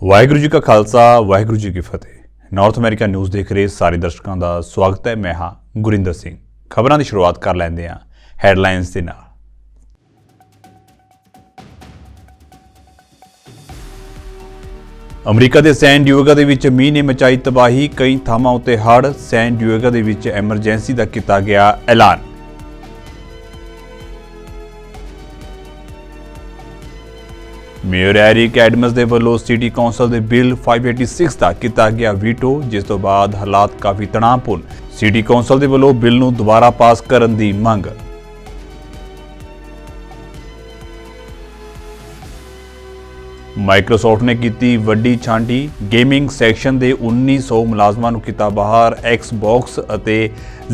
ਵਾਹਿਗੁਰੂ ਜੀ ਕਾ ਖਾਲਸਾ ਵਾਹਿਗੁਰੂ ਜੀ ਕੀ ਫਤਿਹ। North America news ਦੇਖ ਰਹੇ ਸਾਰੇ ਦਰਸ਼ਕਾਂ ਦਾ ਸਵਾਗਤ ਹੈ। ਮੈਂ ਹਾਂ ਗੁਰਿੰਦਰ ਸਿੰਘ। ਖਬਰਾਂ ਦੀ ਸ਼ੁਰੂਆਤ ਕਰ ਲੈਂਦੇ ਹਾਂ ਹੈਡਲਾਈਨਸ ਦੇ ਨਾਲ। ਅਮਰੀਕਾ ਦੇ ਸੈਨ ਡਿਏਗੋ ਦੇ ਵਿੱਚ ਮੀਂਹ ਨੇ ਮਚਾਈ ਤਬਾਹੀ। ਕਈ ਥਾਵਾਂ ਉੱਤੇ ਹੜ੍ਹ। ਸੈਨ ਡਿਏਗੋ ਦੇ ਵਿੱਚ ਐਮਰਜੈਂਸੀ ਦਾ ਕੀਤਾ ਗਿਆ ਐਲਾਨ। ਮੇਅਰ ਐਰਿਕ ਐਡਮਸ ਦੇ ਵੱਲੋਂ ਸਿਟੀ ਕੌਂਸਲ ਦੇ ਬਿੱਲ 586 ਦਾ ਕੀਤਾ ਗਿਆ ਵੀਟੋ, ਜਿਸ ਤੋਂ ਬਾਅਦ ਹਾਲਾਤ ਕਾਫੀ ਤਣਾਅਪੂਰਨ। ਸਿਟੀ ਕੌਂਸਲ ਦੇ ਵੱਲੋਂ ਬਿੱਲ ਨੂੰ ਦੁਬਾਰਾ ਪਾਸ ਕਰਨ ਦੀ ਮੰਗ। ਮਾਈਕਰੋਸਾਫਟ ਨੇ ਕੀਤੀ ਵੱਡੀ ਛਾਂਟੀ। ਗੇਮਿੰਗ ਸੈਕਸ਼ਨ ਦੇ 1900 ਮੁਲਾਜ਼ਮਾਂ ਨੂੰ ਕੀਤਾ ਬਾਹਰ। ਐਕਸਬਾਕਸ ਅਤੇ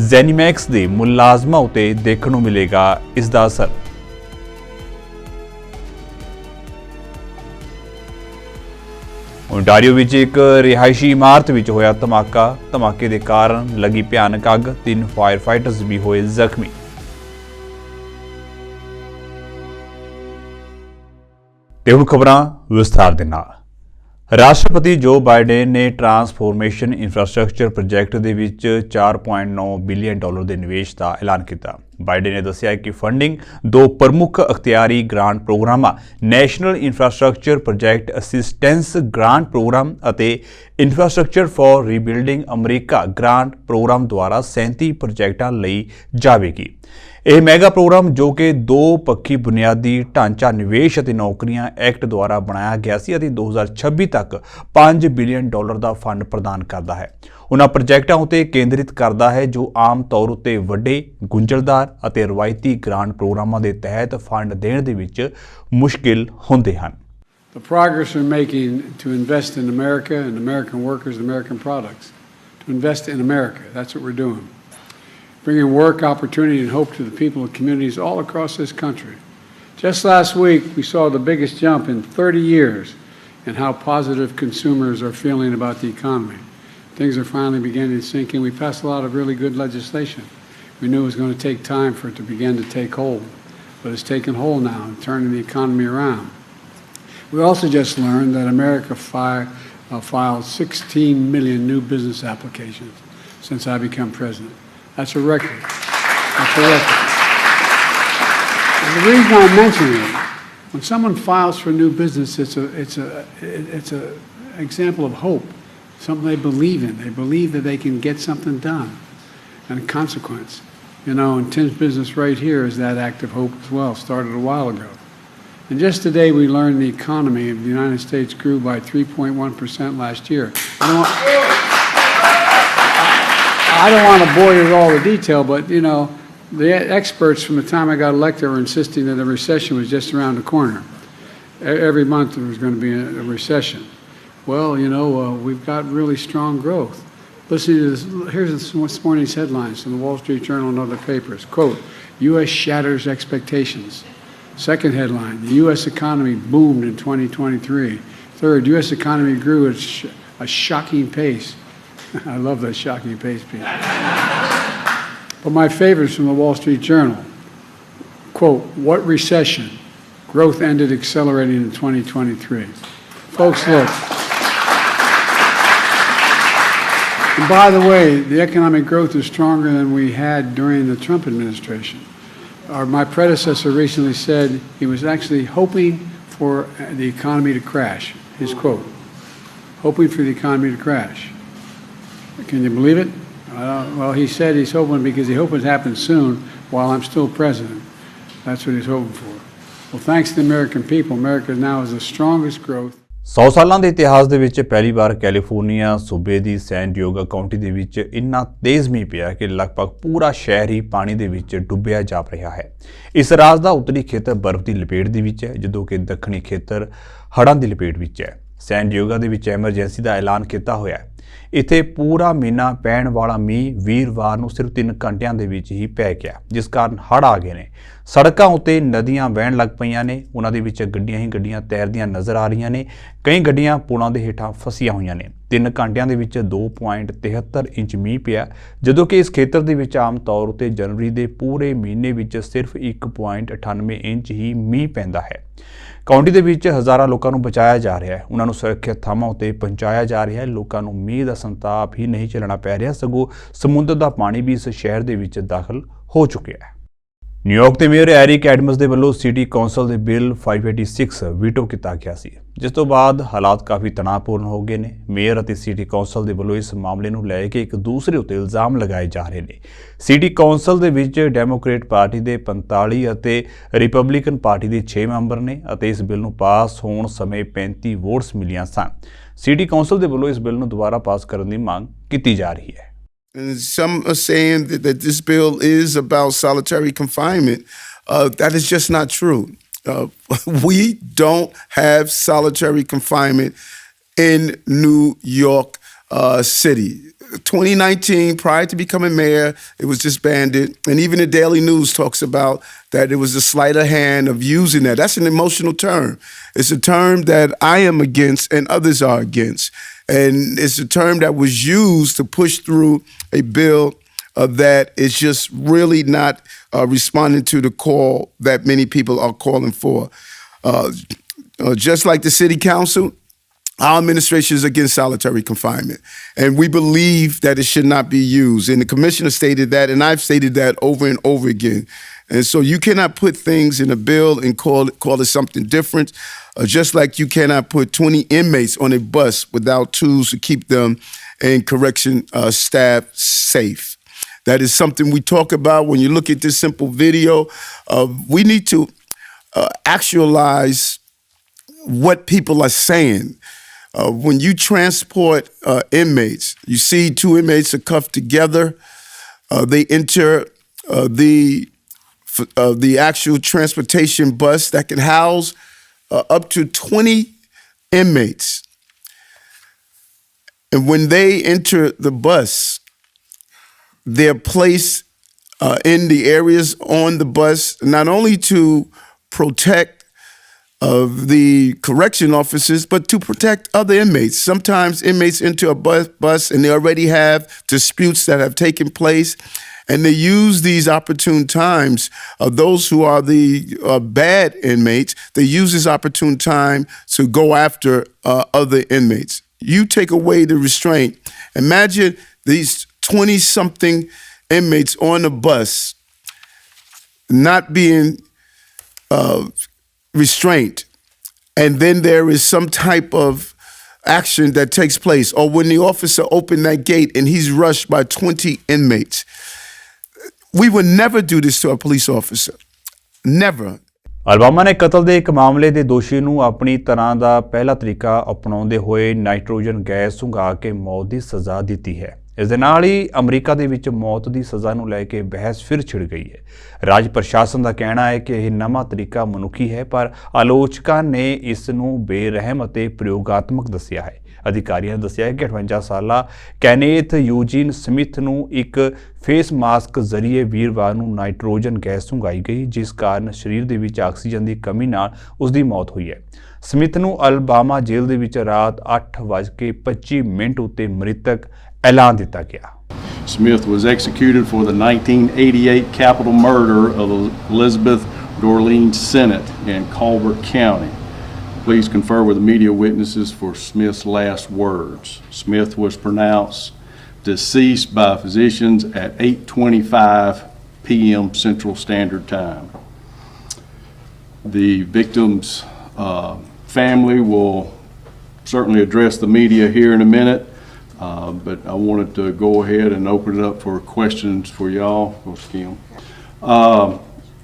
ਜ਼ੈਨੀਮੈਕਸ ਦੇ ਮੁਲਾਜ਼ਮਾਂ ਉਤੇ ਦੇਖਣ ਨੂੰ ਮਿਲੇਗਾ ਇਸ ਦਾ ਅਸਰ। ਓਨਟਾਰੀਓ ਵਿੱਚ ਇੱਕ ਰਿਹਾਇਸ਼ੀ ਇਮਾਰਤ ਵਿੱਚ ਹੋਇਆ ਧਮਾਕੇ ਦੇ ਕਾਰਨ ਲੱਗੀ ਭਿਆਨਕ ਅੱਗ। 3 ਫਾਇਰ ਫਾਈਟਰਸ ਵੀ ਹੋਏ ਜ਼ਖਮੀ। ਤੇ ਹੁਣ ਖਬਰਾਂ ਵਿਸਥਾਰ ਦੇ ਨਾਲ। ਰਾਸ਼ਟਰਪਤੀ ਜੋ ਬਾਈਡਨ ਨੇ ਟਰਾਂਸਫੋਰਮੇਸ਼ਨ ਇੰਫਰਾਸਟ੍ਰਕਚਰ ਪ੍ਰੋਜੈਕਟ ਦੇ ਵਿੱਚ $4.9 ਬਿਲੀਅਨ ਦੇ ਨਿਵੇਸ਼ ਦਾ ਐਲਾਨ ਕੀਤਾ। ਬਾਈਡਨ ਨੇ ਦੱਸਿਆ ਕਿ ਫੰਡਿੰਗ ਦੋ ਪ੍ਰਮੁੱਖ ਅਖਤਿਆਰੀ ਗ੍ਰਾਂਟ ਪ੍ਰੋਗਰਾਮਾਂ national infrastructure project assistance grant program ਅਤੇ infrastructure for rebuilding America grant program ਦੁਆਰਾ 37 ਪ੍ਰੋਜੈਕਟਾਂ ਲਈ ਜਾਵੇਗੀ। ਇਹ ਮੈਗਾ ਪ੍ਰੋਗਰਾਮ, ਜੋ ਕਿ ਦੋ ਪੱਖੀ ਬੁਨਿਆਦੀ ਢਾਂਚਾ ਨਿਵੇਸ਼ ਅਤੇ ਨੌਕਰੀਆਂ ਐਕਟ ਦੁਆਰਾ ਬਣਾਇਆ ਗਿਆ ਸੀ ਅਤੇ 2026 ਤੱਕ $5 ਬਿਲੀਅਨ ਦਾ ਫੰਡ ਪ੍ਰਦਾਨ ਕਰਦਾ ਹੈ। ਉਹਨਾਂ ਪ੍ਰੋਜੈਕਟਾਂ ਉਤੇ ਕੇਂਦਰਿਤ ਕਰਦਾ ਹੈ ਜੋ ਆਮ ਤੌਰ ਉਤੇ ਵੱਡੇ, ਗੁੰਝਲਦਾਰ ਅਤੇ ਰਵਾਇਤੀ ਗ੍ਰਾਂਟ ਪ੍ਰੋਗਰਾਮਾਂ ਦੇ ਤਹਿਤ ਫੰਡ ਦੇਣ ਦੇ ਵਿੱਚ ਮੁਸ਼ਕਿਲ ਹੁੰਦੇ ਹਨ। The progress we're making to invest in America and American workers and American products, to invest in America, that's what we're doing. Bringing work, opportunity, and hope to the people and communities all across this country. Just last week, we saw the biggest jump in 30 years in how positive consumers are feeling about the economy. Things are finally beginning to sink in. We passed a lot of really good legislation. We knew it was going to take time for it to begin to take hold, but it's taken hold now and turning the economy around. We also just learned that America filed 16 million new business applications since I became president. That's a record. That's a record. And the reason I'm mentioning it, when someone files for new business, it's a example of hope, something they believe in. They believe that they can get something done, and a consequence. You know, and Tim's business right here is that act of hope as well. Started a while ago. And just today we learned the economy of the United States grew by 3.1% last year. I don't want to bore you with all the detail, but, you know, the experts from the time I got elected were insisting that a recession was just around the corner. Every month there was going to be a recession. Well, you know, we've got really strong growth. Listen to this. Here's this morning's headlines from the Wall Street Journal and other papers. Quote, U.S. shatters expectations. Second headline, the U.S. economy boomed in 2023. Third, U.S. economy grew at a shocking pace. I love that shocking pace piece. But my favorites from the Wall Street Journal. Quote, what recession? Growth ended accelerating in 2023. Folks, look. And by the way, the economic growth is stronger than we had during the Trump administration. My predecessor recently said he was actually hoping for the economy to crash. His quote, hoping for the economy to crash. Can you believe it? Well, he said he's hoping because he hopes it happens soon while I'm still president. That's what he's hoping for. Well, thanks to the American people, America now has the strongest growth. 100 ਸਾਲਾਂ ਦੇ ਇਤਿਹਾਸ ਦੇ ਵਿੱਚ ਪਹਿਲੀ ਵਾਰ California ਸੂਬੇ ਦੀ San Diego County ਦੇ ਵਿੱਚ ਇੰਨਾ ਤੇਜ਼ ਮੀਂਹ ਪਿਆ ਕਿ ਲਗਭਗ ਪੂਰਾ ਸ਼ਹਿਰ ਹੀ ਪਾਣੀ ਦੇ ਵਿੱਚ ਡੁੱਬਿਆ ਜਾ ਰਿਹਾ ਹੈ। ਇਸ ਰਾਜ ਦਾ ਉੱਤਰੀ ਖੇਤਰ ਬਰਫ਼ ਦੀ ਲਪੇਟ ਦੇ ਵਿੱਚ ਹੈ, ਜਦੋਂ ਕਿ ਦੱਖਣੀ ਖੇਤਰ ਹੜ੍ਹਾਂ ਦੀ ਲਪੇਟ ਵਿੱਚ ਹੈ। ਸੈਨ ਡਿਏਗੋ ਦੇ ਵਿੱਚ ਐਮਰਜੈਂਸੀ ਦਾ ਐਲਾਨ ਕੀਤਾ ਹੋਇਆ ਹੈ। ਇੱਥੇ ਪੂਰਾ ਮਹੀਨਾ ਪੈਣ ਵਾਲਾ ਮੀਂਹ ਵੀਰਵਾਰ ਨੂੰ ਸਿਰਫ 3 ਘੰਟਿਆਂ ਦੇ ਵਿੱਚ ਹੀ ਪੈ ਗਿਆ, ਜਿਸ ਕਾਰਨ ਹੜ੍ਹ ਆ ਗਏ ਨੇ। ਸੜਕਾਂ ਉੱਤੇ ਨਦੀਆਂ ਵਹਿਣ ਲੱਗ ਪਈਆਂ ਨੇ। ਉਹਨਾਂ ਦੇ ਵਿੱਚ ਗੱਡੀਆਂ ਹੀ ਗੱਡੀਆਂ ਤੈਰਦੀਆਂ ਨਜ਼ਰ ਆ ਰਹੀਆਂ ਨੇ। ਕਈ ਗੱਡੀਆਂ ਪੁਲਾਂ ਦੇ ਹੇਠਾਂ ਫਸੀਆਂ ਹੋਈਆਂ ਨੇ। 3 ਘੰਟਿਆਂ ਦੇ ਵਿੱਚ 2.73 ਇੰਚ ਮੀਂਹ ਪਿਆ, ਜਦੋਂ ਕਿ ਇਸ ਖੇਤਰ ਦੇ ਵਿੱਚ ਆਮ ਤੌਰ ਉੱਤੇ ਜਨਵਰੀ ਦੇ ਪੂਰੇ ਮਹੀਨੇ ਵਿੱਚ ਸਿਰਫ 1.98 ਇੰਚ ਹੀ ਮੀਂਹ ਪੈਂਦਾ ਹੈ। ਕਾਉਂਟੀ ਦੇ ਵਿੱਚ ਹਜ਼ਾਰਾਂ ਲੋਕਾਂ ਨੂੰ ਬਚਾਇਆ ਜਾ ਰਿਹਾ ਹੈ, ਉਹਨਾਂ ਨੂੰ ਸੁਰੱਖਿਅਤ ਥਾਵਾਂ ਉੱਤੇ ਪਹੁੰਚਾਇਆ ਜਾ ਰਿਹਾ ਹੈ। ਲੋਕਾਂ ਨੂੰ ਮੀਂਹ ਦਾ ਸੰਤਾਪ ਹੀ ਨਹੀਂ ਝੱਲਣਾ ਪੈ ਰਿਹਾ, ਸਗੋਂ ਸਮੁੰਦਰ ਦਾ ਪਾਣੀ ਵੀ ਇਸ ਸ਼ਹਿਰ ਦੇ ਵਿੱਚ ਦਾਖਲ ਹੋ ਚੁੱਕਿਆ ਹੈ। ਨਿਊਯਾਰਕ ਦੇ ਮੇਅਰ ਐਰਿਕ ਐਡਮਜ਼ ਦੇ ਵੱਲੋਂ ਸਿਟੀ ਕੌਂਸਲ ਦੇ ਬਿੱਲ 586 ਵੀਟੋ ਕੀਤਾ ਗਿਆ ਸੀ, ਜਿਸ ਤੋਂ ਬਾਅਦ ਹਾਲਾਤ ਕਾਫੀ ਤਣਾਅਪੂਰਨ ਹੋ ਗਏ ਨੇ। ਮੇਅਰ ਅਤੇ ਸਿਟੀ ਕੌਂਸਲ ਦੇ ਵੱਲੋਂ ਇਸ ਮਾਮਲੇ ਨੂੰ ਲੈ ਕੇ ਇੱਕ ਦੂਸਰੇ ਉੱਤੇ ਇਲਜ਼ਾਮ ਲਗਾਏ ਜਾ ਰਹੇ ਨੇ। ਸਿਟੀ ਕੌਂਸਲ ਦੇ ਵਿੱਚ ਡੈਮੋਕ੍ਰੇਟ ਪਾਰਟੀ ਦੇ 45 ਅਤੇ ਰਿਪਬਲਿਕਨ ਪਾਰਟੀ ਦੇ 6 ਮੈਂਬਰ ਨੇ ਅਤੇ ਇਸ ਬਿੱਲ ਨੂੰ ਪਾਸ ਹੋਣ ਸਮੇਂ 35 ਵੋਟਸ ਮਿਲੀਆਂ ਸਨ। ਸਿਟੀ ਕੌਂਸਲ ਦੇ ਵੱਲੋਂ ਇਸ ਬਿੱਲ ਨੂੰ ਦੁਬਾਰਾ ਪਾਸ ਕਰਨ ਦੀ ਮੰਗ ਕੀਤੀ ਜਾ ਰਹੀ ਹੈ। And some are saying that this bill is about solitary confinement. That is just not true. We don't have solitary confinement in New York City. 2019, prior to becoming mayor, it was disbanded. And even the Daily News talks about that it was a sleight of hand of using that. That's an emotional term. It's a term that I am against and others are against. And it's a term that was used to push through a bill that is just really not responding to the call that many people are calling for. Just like the city council, our administration is against solitary confinement, and we believe that it should not be used. And the commissioner stated that, and I've stated that over and over again. And so you cannot put things in a bill and call it something different, just like you cannot put 20 inmates on a bus without tools to keep them and correction staff safe. That is something we talk about when you look at this simple video. We need to actualize what people are saying. When you transport inmates, you see two inmates are cuffed together. They enter the actual transportation bus that can house up to 20 inmates. And when they enter the bus, they're placed in the areas on the bus, not only to protect the correction officers, but to protect other inmates. Sometimes inmates enter a bus and they already have disputes that have taken place. And they use these opportune times, those who are the bad inmates, they use this opportune time to go after other inmates. You take away the restraint. Imagine these 20-something inmates on a bus not being restrained. And then there is some type of action that takes place. Or when the officer opened that gate and he's rushed by 20 inmates. We would never do this to a police officer. Never. Alabama ਨੇ ਕਤਲ ਦੇ ਇੱਕ ਮਾਮਲੇ ਦੇ ਦੋਸ਼ੀ ਨੂੰ ਆਪਣੀ ਤਰ੍ਹਾਂ ਦਾ ਪਹਿਲਾ ਤਰੀਕਾ ਅਪਣਾਉਂਦੇ ਹੋਏ ਨਾਈਟ੍ਰੋਜਨ ਗੈਸ ਸੁੰਘਾ ਕੇ ਮੌਤ ਦੀ ਸਜ਼ਾ ਦਿੱਤੀ ਹੈ। ਇਸ ਦੇ ਨਾਲ ਹੀ ਅਮਰੀਕਾ ਦੇ ਵਿੱਚ ਮੌਤ ਦੀ ਸਜ਼ਾ ਨੂੰ ਲੈ ਕੇ ਬਹਿਸ ਫਿਰ ਛਿੜ ਗਈ ਹੈ। ਰਾਜ ਪ੍ਰਸ਼ਾਸਨ ਦਾ ਕਹਿਣਾ ਹੈ ਕਿ ਇਹ ਨਵਾਂ ਤਰੀਕਾ ਮਨੁੱਖੀ ਹੈ, ਪਰ ਆਲੋਚਕਾਂ ਨੇ ਇਸ ਨੂੰ ਬੇਰਹਿਮ ਅਤੇ ਪ੍ਰਯੋਗਾਤਮਕ ਦੱਸਿਆ ਹੈ। ਅਧਿਕਾਰੀਆਂ ਨੇ ਦੱਸਿਆ ਹੈ ਕਿ 58 ਸਾਲਾ ਕੈਨੇਥ ਯੂਜੀਨ ਸਮਿਥ ਨੂੰ ਇੱਕ ਫੇਸ ਮਾਸਕ ਜ਼ਰੀਏ ਵੀਰਵਾਰ ਨੂੰ ਨਾਈਟ੍ਰੋਜਨ ਗੈਸ ਸੁੰਘਾਈ ਗਈ, ਜਿਸ ਕਾਰਨ ਸਰੀਰ ਦੇ ਵਿੱਚ ਆਕਸੀਜਨ ਦੀ ਕਮੀ ਨਾਲ ਉਸ ਦੀ ਮੌਤ ਹੋਈ ਹੈ। ਸਮਿਥ ਨੂੰ ਅਲਬਾਮਾ ਜੇਲ੍ਹ ਦੇ ਵਿੱਚ ਰਾਤ 8:25 ਉੱਤੇ ਮ੍ਰਿਤਕ ਐਲਾਨ ਦਿੱਤਾ ਗਿਆ। Smith was executed for the 1988 capital murder of Elizabeth Dorleen Sennett in Colbert County. Please confer with the media witnesses for Smith's last words. Smith was pronounced deceased by physicians at 8:25 p.m. Central Standard Time. The victim's family will certainly address the media here in a minute, but I wanted to go ahead and open it up for questions for y'all.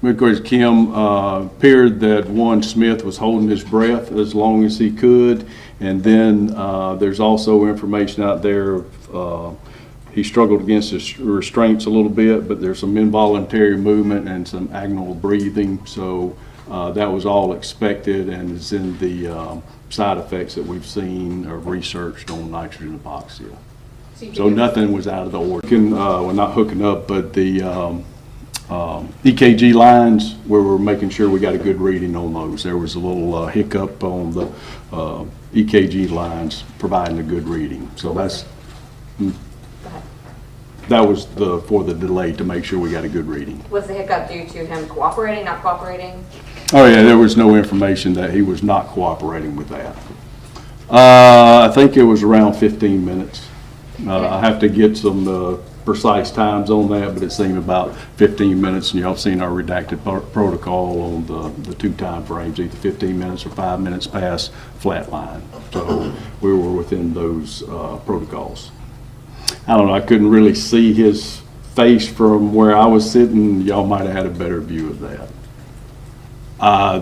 Of course, Kim appeared that Smith was holding his breath as long as he could, and then there's also information out there he struggled against his restraints a little bit, but there's some involuntary movement and some agonal breathing, so that was all expected and is in the side effects that we've seen or researched on nitrogen hypoxia. So nothing was out of the ordinary. We're not hooking up, but the EKG lines, where we're making sure we got a good reading on those. There was a little hiccup on the EKG lines providing a good reading. So that was for the delay to make sure we got a good reading. Was the hiccup due to him cooperating, not cooperating? Oh, yeah, there was no information that he was not cooperating with that. I think it was around 15 minutes. I have to get some precise times on that, but it seemed about 15 minutes, and y'all seen our redacted protocol on the two time frames, either 15 minutes or 5 minutes past flat line. So we were within those protocols. I don't know, I couldn't really see his face from where I was sitting. Y'all might have had a better view of that.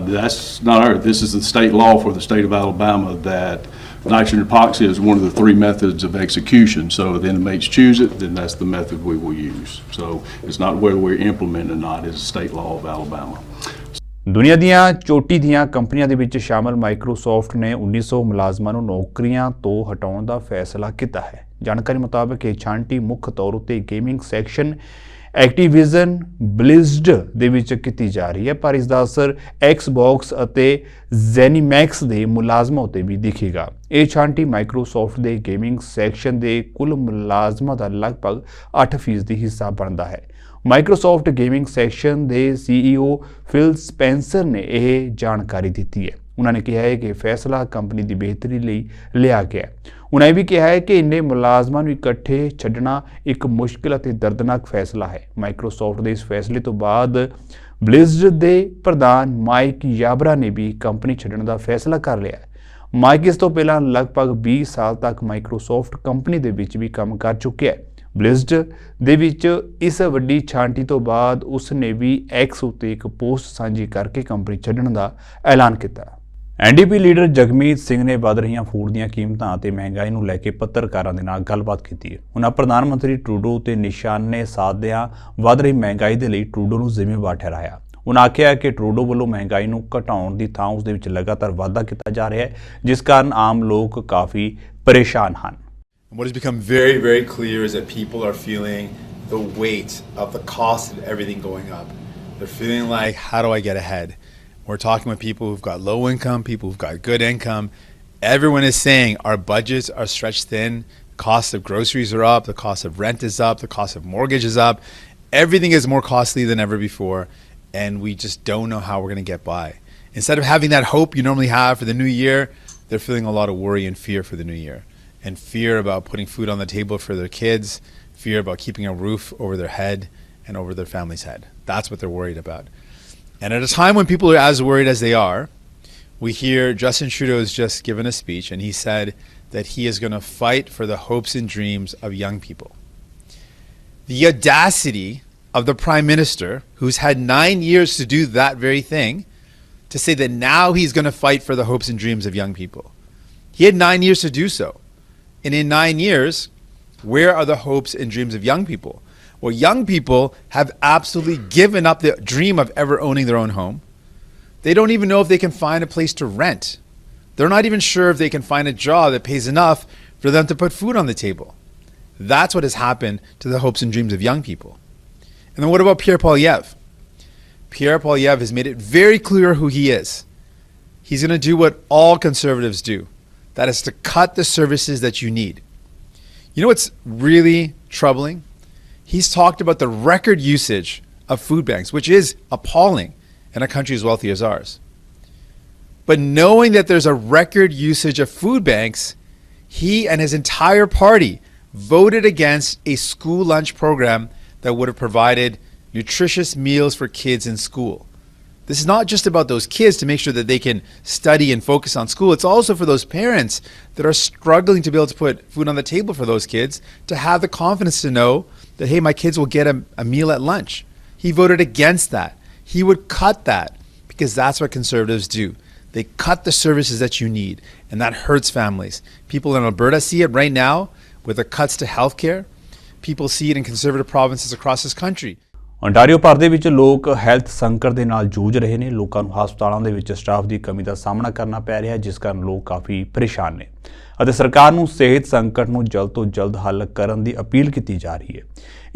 That's not our, this is the state law for the state of Alabama that nitrogen epoxy is one of the three methods of execution. So if the inmates choose it, then that's the method we will use. So it's not whether we implement it or not, it's a state law of Alabama. ਦੁਨੀਆ ਦੀਆਂ ਚੋਟੀ ਦੀਆਂ ਕੰਪਨੀਆਂ ਦੇ ਵਿੱਚ ਸ਼ਾਮਲ Microsoft ਨੇ 1900 ਮੁਲਾਜ਼ਮਾਂ ਨੂੰ ਨੌਕਰੀਆਂ ਤੋਂ ਹਟਾਉਣ ਦਾ ਫੈਸਲਾ ਕੀਤਾ ਹੈ। ਜਾਣਕਾਰੀ ਮੁਤਾਬਕ ਇਹ ਛਾਂਟੀ ਮੁੱਖ ਤੌਰ ਉੱਤੇ ਗੇਮਿੰਗ ਸੈਕਸ਼ਨ ਐਕਟੀਵਿਜ਼ਨ ਬਲਿਜ਼ਡ ਦੇ ਵਿੱਚ ਕੀਤੀ ਜਾ ਰਹੀ ਹੈ, ਪਰ ਇਸ ਦਾ ਅਸਰ ਐਕਸਬਾਕਸ ਅਤੇ ਜ਼ੈਨੀਮੈਕਸ ਦੇ ਮੁਲਾਜ਼ਮਾਂ ਉੱਤੇ ਵੀ ਦਿਖੇਗਾ। ਇਹ ਛਾਂਟੀ ਮਾਈਕਰੋਸਾਫਟ ਦੇ ਗੇਮਿੰਗ ਸੈਕਸ਼ਨ ਦੇ ਕੁੱਲ ਮੁਲਾਜ਼ਮਾਂ ਦਾ ਲਗਭਗ 8% ਹਿੱਸਾ ਬਣਦਾ ਹੈ। ਮਾਈਕਰੋਸਾਫਟ ਗੇਮਿੰਗ ਸੈਕਸ਼ਨ ਦੇ CEO ਫਿਲ ਸਪੈਂਸਰ ਨੇ ਇਹ ਜਾਣਕਾਰੀ ਦਿੱਤੀ ਹੈ। ਉਹਨਾਂ ਨੇ ਕਿਹਾ ਹੈ ਕਿ ਫੈਸਲਾ ਕੰਪਨੀ ਦੀ ਬਿਹਤਰੀ ਲਈ ਲਿਆ ਗਿਆ ਹੈ। ਉਹਨਾਂ ਇਹ ਵੀ ਕਿਹਾ ਹੈ ਕਿ ਇੰਨੇ ਮੁਲਾਜ਼ਮਾਂ ਨੂੰ ਇਕੱਠੇ ਛੱਡਣਾ ਇੱਕ ਮੁਸ਼ਕਿਲ ਅਤੇ ਦਰਦਨਾਕ ਫੈਸਲਾ ਹੈ। ਮਾਈਕਰੋਸਾਫਟ ਦੇ ਇਸ ਫੈਸਲੇ ਤੋਂ ਬਾਅਦ ਬਲਿਜ਼ਡ ਦੇ ਪ੍ਰਧਾਨ ਮਾਈਕ ਯਾਬਰਾ ਨੇ ਵੀ ਕੰਪਨੀ ਛੱਡਣ ਦਾ ਫੈਸਲਾ ਕਰ ਲਿਆ ਹੈ। ਮਾਈਕ ਇਸ ਤੋਂ ਪਹਿਲਾਂ ਲਗਭਗ 20 ਸਾਲ ਤੱਕ ਮਾਈਕਰੋਸਾਫਟ ਕੰਪਨੀ ਦੇ ਵਿੱਚ ਵੀ ਕੰਮ ਕਰ ਚੁੱਕਿਆ ਹੈ। ਬਲਿਜ਼ਡ ਦੇ ਵਿੱਚ ਇਸ ਵੱਡੀ ਛਾਂਟੀ ਤੋਂ ਬਾਅਦ ਉਸ ਨੇ ਵੀ ਐਕਸ ਉੱਤੇ ਇੱਕ ਪੋਸਟ ਸਾਂਝੀ ਕਰਕੇ ਕੰਪਨੀ ਛੱਡਣ ਦਾ ਐਲਾਨ ਕੀਤਾ। NDP ਲੀਡਰ ਜਗਮੀਤ ਸਿੰਘ ਨੇ ਵੱਧ ਰਹੀਆਂ ਫੂਡ ਦੀਆਂ ਕੀਮਤਾਂ ਅਤੇ ਮਹਿੰਗਾਈ ਨੂੰ ਲੈ ਕੇ ਪੱਤਰਕਾਰਾਂ ਦੇ ਨਾਲ ਗੱਲਬਾਤ ਕੀਤੀ ਹੈ। ਉਹਨਾਂ ਪ੍ਰਧਾਨ ਮੰਤਰੀ ਟਰੂਡੋ ਤੇ ਨਿਸ਼ਾਨੇ ਸਾਧਦਿਆਂ ਵੱਧ ਰਹੀ ਮਹਿੰਗਾਈ ਦੇ ਲਈ ਟਰੂਡੋ ਨੂੰ ਜ਼ਿੰਮੇਵਾਰ ਠਹਿਰਾਇਆ। ਉਹਨਾਂ ਆਖਿਆ ਕਿ ਟਰੂਡੋ ਵੱਲੋਂ ਮਹਿੰਗਾਈ ਨੂੰ ਘਟਾਉਣ ਦੀ ਥਾਂ ਉਸ ਦੇ ਵਿੱਚ ਲਗਾਤਾਰ ਵਾਧਾ ਕੀਤਾ ਜਾ ਰਿਹਾ ਹੈ, ਜਿਸ ਕਾਰਨ ਆਮ ਲੋਕ ਕਾਫੀ ਪਰੇਸ਼ਾਨ ਹਨ। What has become very, very clear is that people are feeling the weight of the cost of everything going up. They're feeling like, how do I get ahead? We're talking with people who've got low income, people who've got good income. Everyone is saying our budgets are stretched thin. Cost of groceries are up. The cost of rent is up. The cost of mortgage is up. Everything is more costly than ever before. And we just don't know how we're going to get by. Instead of having that hope you normally have for the new year, they're feeling a lot of worry and fear for the new year. And fear about putting food on the table for their kids, fear about keeping a roof over their head and over their family's head. That's what they're worried about. And at a time when people are as worried as they are, we hear Justin Trudeau has just given a speech and he said that he is going to fight for the hopes and dreams of young people. The audacity of the Prime Minister, who's had 9 years to do that very thing, to say that now he's going to fight for the hopes and dreams of young people. He had 9 years to do so. And in 9 years, where are the hopes and dreams of young people? Well, young people have absolutely given up the dream of ever owning their own home. They don't even know if they can find a place to rent. They're not even sure if they can find a job that pays enough for them to put food on the table. That's what has happened to the hopes and dreams of young people. And then what about Pierre Poilievre? Pierre Poilievre has made it very clear who he is. He's going to do what all conservatives do. That is to cut the services that you need. You know what's really troubling? He's talked about the record usage of food banks, which is appalling in a country as wealthy as ours. But knowing that there's a record usage of food banks, he and his entire party voted against a school lunch program that would have provided nutritious meals for kids in school. This is not just about those kids to make sure that they can study and focus on school. It's also for those parents that are struggling to be able to put food on the table for those kids, to have the confidence to know that, hey, my kids will get a meal at lunch. He voted against that. He would cut that because that's what conservatives do. They cut the services that you need, and that hurts families. People in Alberta see it right now with the cuts to healthcare. People see it in conservative provinces across this country. ontario ਭਰ ਦੇ ਵਿੱਚ ਲੋਕ health ਸੰਕਟ ਦੇ ਨਾਲ ਜੂਝ ਰਹੇ ਨੇ। ਲੋਕਾਂ ਨੂੰ ਹਸਪਤਾਲਾਂ ਦੇ ਵਿੱਚ ਸਟਾਫ ਦੀ ਕਮੀ ਦਾ ਸਾਹਮਣਾ ਕਰਨਾ ਪੈ ਰਿਹਾ ਹੈ, ਜਿਸ ਕਾਰਨ ਲੋਕ ਕਾਫੀ ਪਰੇਸ਼ਾਨ ਨੇ ਅਤੇ ਸਰਕਾਰ ਨੂੰ ਸਿਹਤ ਸੰਕਟ ਨੂੰ ਜਲਦ ਤੋਂ ਜਲਦ ਹੱਲ ਕਰਨ ਦੀ ਅਪੀਲ ਕੀਤੀ ਜਾ ਰਹੀ ਹੈ।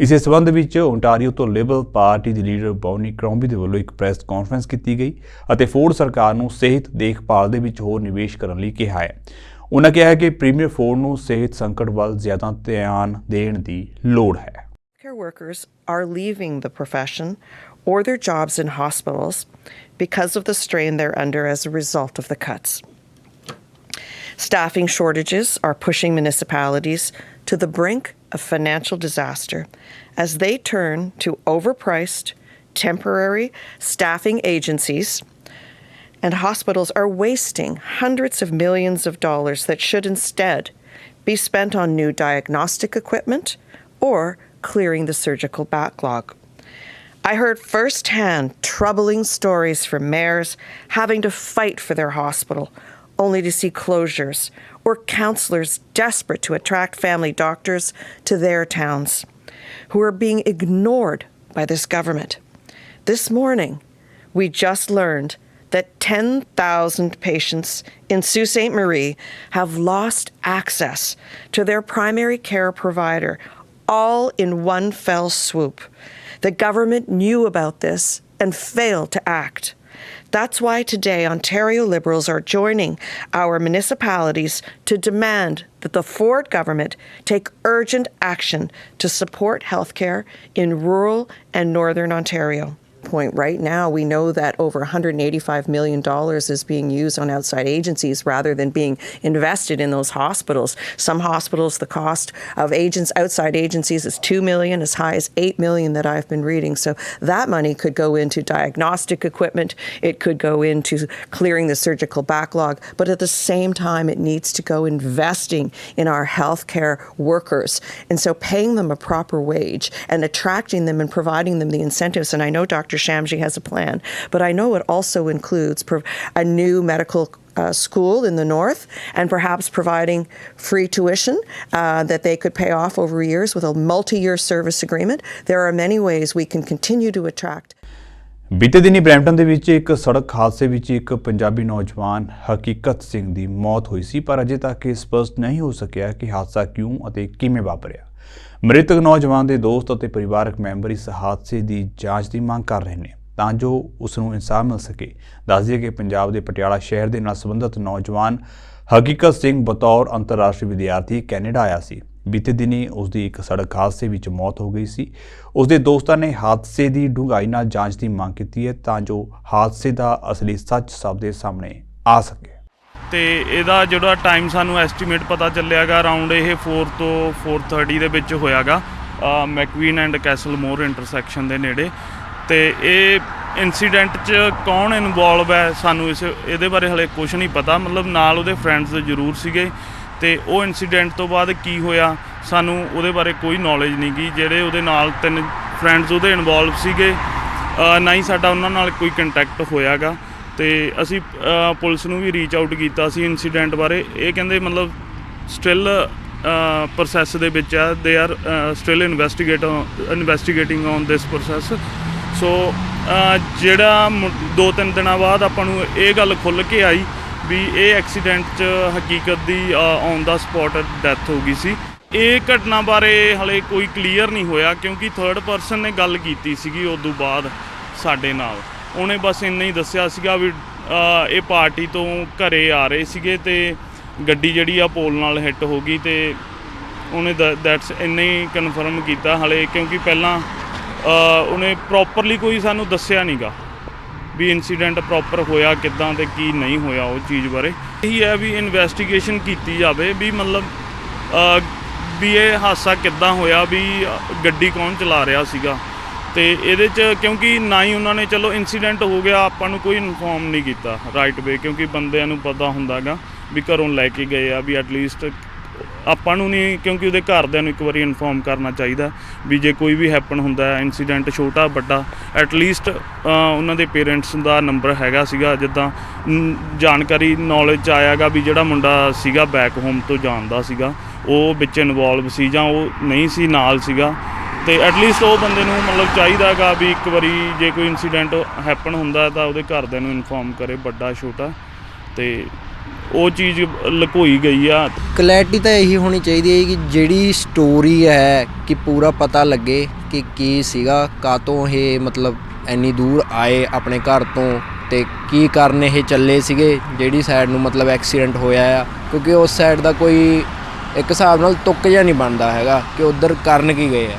ਇਸੇ ਸਬੰਧ ਵਿੱਚ ontario ਤੋਂ ਲਿਬਰਲ ਪਾਰਟੀ ਦੀ ਲੀਡਰ ਬੌਨੀ ਕਰੋਂਬੀ ਦੇ ਵੱਲੋਂ ਇੱਕ ਪ੍ਰੈਸ ਕਾਨਫਰੰਸ ਕੀਤੀ ਗਈ ਅਤੇ ਫੋਰਡ ਸਰਕਾਰ ਨੂੰ ਸਿਹਤ ਦੇਖਭਾਲ ਦੇ ਵਿੱਚ ਹੋਰ ਨਿਵੇਸ਼ ਕਰਨ ਲਈ ਕਿਹਾ ਹੈ। ਉਹਨਾਂ ਕਿਹਾ ਹੈ ਕਿ ਪ੍ਰੀਮੀਅਰ ਫੋਰਡ ਨੂੰ ਸਿਹਤ ਸੰਕਟ ਵੱਲ ਜ਼ਿਆਦਾ ਧਿਆਨ ਦੇਣ ਦੀ ਲੋੜ ਹੈ। Healthcare workers are leaving the profession or their jobs in hospitals because of the strain they're under as a result of the cuts. Staffing shortages are pushing municipalities to the brink of financial disaster as they turn to overpriced, temporary staffing agencies, and hospitals are wasting hundreds of millions of dollars that should instead be spent on new diagnostic equipment or clearing the surgical backlog. I heard firsthand troubling stories from mayors having to fight for their hospital only to see closures, or counselors desperate to attract family doctors to their towns who are being ignored by this government. This morning, we just learned that 10,000 patients in Sault Ste. Marie have lost access to their primary care provider, all in one fell swoop. The government knew about this and failed to act. That's why today Ontario Liberals are joining our municipalities to demand that the Ford government take urgent action to support healthcare in rural and northern Ontario. Point right now, we know that over $185 million is being used on outside agencies rather than being invested in those hospitals. Some hospitals, the cost of outside agencies is $2 million, as high as $8 million that I've been reading. So that money could go into diagnostic equipment. It could go into clearing the surgical backlog. But at the same time, it needs to go investing in our healthcare workers. And so paying them a proper wage and attracting them and providing them the incentives. And I know Dr. Shamji has a plan, but I know it also includes a new medical school in the north and perhaps providing free tuition that they could pay off over years with a multi-year service agreement. There are many ways we can continue to attract. ਬੀਤੇ ਦਿਨੀ Brampton ਦੇ ਵਿੱਚ ਇੱਕ ਸੜਕ ਹਾਦਸੇ ਵਿੱਚ ਇੱਕ ਪੰਜਾਬੀ ਨੌਜਵਾਨ ਹਕੀਕਤ ਸਿੰਘ ਦੀ ਮੌਤ ਹੋਈ ਸੀ, ਪਰ ਅਜੇ ਤੱਕ ਇਹ ਸਪਸ਼ਟ ਨਹੀਂ ਹੋ ਸਕਿਆ ਕਿ ਹਾਦਸਾ ਕਿਉਂ ਅਤੇ ਕਿਵੇਂ ਵਾਪਰਿਆ। ਮ੍ਰਿਤਕ ਨੌਜਵਾਨ ਦੇ ਦੋਸਤ ਅਤੇ ਪਰਿਵਾਰਕ ਮੈਂਬਰ ਇਸ ਹਾਦਸੇ ਦੀ ਜਾਂਚ ਦੀ ਮੰਗ ਕਰ ਰਹੇ ਨੇ ਤਾਂ ਜੋ ਉਸ ਨੂੰ ਇਨਸਾਫ ਮਿਲ ਸਕੇ। ਦੱਸ ਦਈਏ ਕਿ ਪੰਜਾਬ ਦੇ ਪਟਿਆਲਾ ਸ਼ਹਿਰ ਦੇ ਨਾਲ ਸੰਬੰਧਿਤ ਨੌਜਵਾਨ ਹਕੀਕਤ ਸਿੰਘ ਬਤੌਰ ਅੰਤਰਰਾਸ਼ਟਰੀ ਵਿਦਿਆਰਥੀ ਕੈਨੇਡਾ ਆਇਆ ਸੀ। ਬੀਤੇ ਦਿਨੀ ਉਸ ਦੀ ਇੱਕ ਸੜਕ ਹਾਦਸੇ ਵਿੱਚ ਮੌਤ ਹੋ ਗਈ ਸੀ। ਉਸ ਦੇ ਦੋਸਤਾਂ ਨੇ ਹਾਦਸੇ ਦੀ ਡੂੰਘਾਈ ਨਾਲ ਜਾਂਚ ਦੀ ਮੰਗ ਕੀਤੀ ਹੈ ਤਾਂ ਜੋ ਹਾਦਸੇ ਦਾ ਅਸਲੀ ਸੱਚ ਸਭ ਦੇ ਸਾਹਮਣੇ ਆ ਸਕੇ। ਤੇ ਇਹਦਾ ਜਿਹੜਾ ਟਾਈਮ ਸਾਨੂੰ ਐਸਟੀਮੇਟ ਪਤਾ ਚੱਲਿਆਗਾ ਅਰਾਊਂਡ ਇਹ 4 ਤੋਂ 4:30 ਦੇ ਵਿੱਚ ਹੋਇਆਗਾ ਮੈਕਵੀਨ ਐਂਡ ਕੈਸਲ ਮੋਰ ਇੰਟਰਸੈਕਸ਼ਨ ਦੇ ਨੇੜੇ। ਤੇ ਇਹ ਇਨਸੀਡੈਂਟ 'ਚ ਕੌਣ ਇਨਵੋਲਵ ਹੈ ਸਾਨੂੰ ਇਹਦੇ ਬਾਰੇ ਹਲੇ ਕੁਝ ਨਹੀਂ ਪਤਾ। ਮਤਲਬ ਨਾਲ ਉਹਦੇ ਫਰੈਂਡਸ ਜ਼ਰੂਰ ਸੀਗੇ ਤੇ ਉਹ ਇਨਸੀਡੈਂਟ ਤੋਂ ਬਾਅਦ ਕੀ ਹੋਇਆ ਸਾਨੂੰ ਉਹਦੇ ਬਾਰੇ ਕੋਈ ਨੌਲੇਜ ਨਹੀਂ ਗੀ। ਜਿਹੜੇ ਉਹਦੇ ਨਾਲ 3 ਫਰੈਂਡਸ ਉਹਦੇ ਇਨਵੋਲਵ ਸੀਗੇ ਨਾ ਹੀ ਸਾਡਾ ਉਹਨਾਂ ਨਾਲ ਕੋਈ ਕੰਟੈਕਟ ਹੋਇਆਗਾ। ਤੇ ਅਸੀਂ ਪੁਲਿਸ ਨੂੰ ਵੀ ਰੀਚ ਆਊਟ ਕੀਤਾ ਸੀ ਇਨਸੀਡੈਂਟ ਬਾਰੇ। ਇਹ ਕਹਿੰਦੇ ਮਤਲਬ ਸਟਿਲ ਪ੍ਰੋਸੈਸ ਦੇ ਵਿੱਚ ਆ, they are still investigating on this process. So ਜਿਹੜਾ 2-3 ਦਿਨਾਂ ਬਾਅਦ ਆਪਾਂ ਨੂੰ ਇਹ ਗੱਲ ਖੁੱਲ੍ਹ ਕੇ ਆਈ ਵੀ ਇਹ ਐਕਸੀਡੈਂਟ 'ਚ ਹਕੀਕਤ ਦੀ ਔਨ ਦਾ ਸਪੌਟ ਡੈਥ ਹੋ ਗਈ ਸੀ। ਇਹ ਘਟਨਾ ਬਾਰੇ ਹਲੇ ਕੋਈ ਕਲੀਅਰ ਨਹੀਂ ਹੋਇਆ ਕਿਉਂਕਿ 3rd ਪਰਸਨ ਨੇ ਗੱਲ ਕੀਤੀ ਸੀਗੀ ਉਸ ਤੋਂ ਬਾਅਦ ਸਾਡੇ ਨਾਲ। ਉਹਨੇ ਬਸ ਇੰਨਾ ਹੀ ਦੱਸਿਆ ਸੀਗਾ ਵੀ ਇਹ ਪਾਰਟੀ ਤੋਂ ਘਰੇ ਆ ਰਹੇ ਸੀਗੇ ਅਤੇ ਗੱਡੀ ਜਿਹੜੀ ਆ ਪੋਲ ਨਾਲ ਹਿੱਟ ਹੋ ਗਈ ਅਤੇ ਉਹਨੇ ਦੈਟਸ ਇੰਨਾ ਹੀ ਕਨਫਰਮ ਕੀਤਾ ਹਲੇ ਕਿਉਂਕਿ ਪਹਿਲਾਂ ਉਹਨੇ ਪ੍ਰੋਪਰਲੀ ਕੋਈ ਸਾਨੂੰ ਦੱਸਿਆ ਨਹੀਂ ਗਾ ਵੀ ਇਨਸੀਡੈਂਟ ਪ੍ਰੋਪਰ ਹੋਇਆ ਕਿੱਦਾਂ ਅਤੇ ਕੀ ਨਹੀਂ ਹੋਇਆ ਉਹ ਚੀਜ਼ ਬਾਰੇ। ਇਹੀ ਹੈ ਵੀ ਇਨਵੈਸਟੀਗੇਸ਼ਨ ਕੀਤੀ ਜਾਵੇ ਵੀ ਮਤਲਬ ਵੀ ਇਹ ਹਾਦਸਾ ਕਿੱਦਾਂ ਹੋਇਆ, ਵੀ ਗੱਡੀ ਕੌਣ ਚਲਾ ਰਿਹਾ ਸੀਗਾ। ਅਤੇ ਇਹਦੇ 'ਚ ਕਿਉਂਕਿ ਨਾ ਹੀ ਉਹਨਾਂ ਨੇ ਚਲੋ ਇਨਸੀਡੈਂਟ ਹੋ ਗਿਆ ਆਪਾਂ ਨੂੰ ਕੋਈ ਇਨਫੋਰਮ ਨਹੀਂ ਕੀਤਾ ਰਾਈਟ ਵੇ ਕਿਉਂਕਿ ਬੰਦਿਆਂ ਨੂੰ ਪਤਾ ਹੁੰਦਾ ਗਾ ਵੀ ਘਰੋਂ ਲੈ ਕੇ ਗਏ ਆ ਵੀ ਐਟਲੀਸਟ ਆਪਾਂ ਨੂੰ ਨਹੀਂ ਕਿਉਂਕਿ ਉਹਦੇ ਘਰਦਿਆਂ ਨੂੰ ਇੱਕ ਵਾਰੀ ਇਨਫੋਰਮ ਕਰਨਾ ਚਾਹੀਦਾ ਵੀ ਜੇ ਕੋਈ ਵੀ ਹੈਪਨ ਹੁੰਦਾ ਇਨਸੀਡੈਂਟ ਛੋਟਾ ਵੱਡਾ ਐਟਲੀਸਟ ਉਹਨਾਂ ਦੇ ਪੇਰੈਂਟਸ ਦਾ ਨੰਬਰ ਹੈਗਾ ਸੀਗਾ। ਜਿੱਦਾਂ ਜਾਣਕਾਰੀ ਨੌਲੇਜ 'ਚ ਆਇਆ ਗਾ ਵੀ ਜਿਹੜਾ ਮੁੰਡਾ ਸੀਗਾ ਬੈਕ ਹੋਮ ਤੋਂ ਜਾਣਦਾ ਸੀਗਾ ਉਹ ਵਿੱਚ ਇਨਵੋਲਵ ਸੀ ਜਾਂ ਉਹ ਨਹੀਂ ਸੀ ਨਾਲ ਸੀਗਾ ਅਤੇ ਐਟਲੀਸਟ ਉਹ ਬੰਦੇ ਨੂੰ ਮਤਲਬ ਚਾਹੀਦਾ ਗਾ ਵੀ ਇੱਕ ਵਾਰੀ ਜੇ ਕੋਈ ਇਨਸੀਡੈਂਟ ਹੈਪਨ ਹੁੰਦਾ ਤਾਂ ਉਹਦੇ ਘਰਦਿਆਂ ਨੂੰ ਇਨਫੋਰਮ ਕਰੇ ਵੱਡਾ ਛੋਟਾ। ਅਤੇ ਉਹ ਚੀਜ਼ ਲੁਕੋਈ ਗਈ ਆ। ਕਲੈਰਿਟੀ ਤਾਂ ਇਹੀ ਹੋਣੀ ਚਾਹੀਦੀ ਹੈ ਕਿ ਜਿਹੜੀ ਸਟੋਰੀ ਹੈ ਕਿ ਪੂਰਾ ਪਤਾ ਲੱਗੇ ਕਿ ਕੀ ਸੀਗਾ, ਕਾਹਤੋਂ ਇਹ ਮਤਲਬ ਇੰਨੀ ਦੂਰ ਆਏ ਆਪਣੇ ਘਰ ਤੋਂ ਅਤੇ ਕੀ ਕਾਰਨ ਇਹ ਚੱਲੇ ਸੀਗੇ ਜਿਹੜੀ ਸਾਈਡ ਨੂੰ ਮਤਲਬ ਐਕਸੀਡੈਂਟ ਹੋਇਆ ਆ ਕਿਉਂਕਿ ਉਸ ਸਾਈਡ ਦਾ ਕੋਈ ਇੱਕ ਹਿਸਾਬ ਨਾਲ ਤੁੱਕ ਜਿਹਾ ਨਹੀਂ ਬਣਦਾ ਹੈਗਾ ਕਿ ਉੱਧਰ ਕਰਨ ਕੀ ਗਏ ਆ।